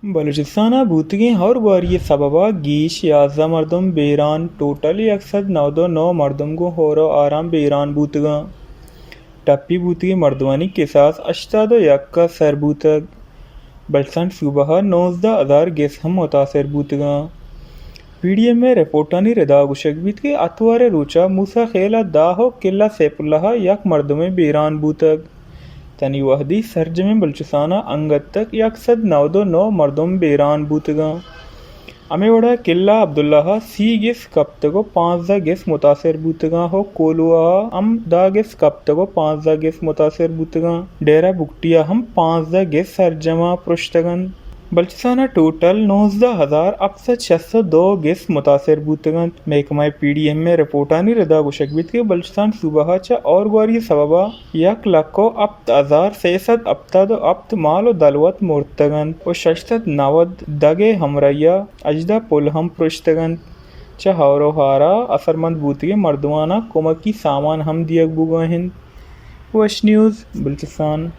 بلوچستان بوتگیں اور گواری سببا گیش 11 مردم بیران ٹوٹل 109 مردم کو ہورو آرام بیران بوتگاں ٹپی بوتگی مردوانی قصاص 81 کا سر بوتگ بلوچستان صوبہ 19,000 گیس ہم متاثر بوتگاں پی ڈی ایم میں رپورٹانی ردا گشک بیت کے اتوار روچا موسیٰ خیلہ داہو قلعہ سیف اللہ یک مردم بیران بوتگ تنی وحدی سرجم بلوچستان انگت تک 109 مردم بیران بوتگاں ہمیں وڑا قلعہ عبداللہ 30 گیس کپتگو 15 گیس متاثر بوتگاں ہو کولوا ہم 10 گیس کپتگو 15 گیس متاثر بوتگاں ڈیرہ بکٹیا ہم 15 گیس سرجمہ پرشتگن بلوچستان ٹوٹل 19,602 گیس متاثر بوتگاں محکمہ پی ڈی ایم میں رپورٹانی ردا گشک بیت کے بلوچستان صوبہ چا اور گواری سببا 1,07,370 مال و دلوت مرتگن و 690 دگے ہمرایا اجدہ پل ہم پرشتگن چا ہورو ہارا اثرمند بوتگے مردمانہ کمکی سامان ہم دیگ بوگاں ہند وش نیوز بلوچستان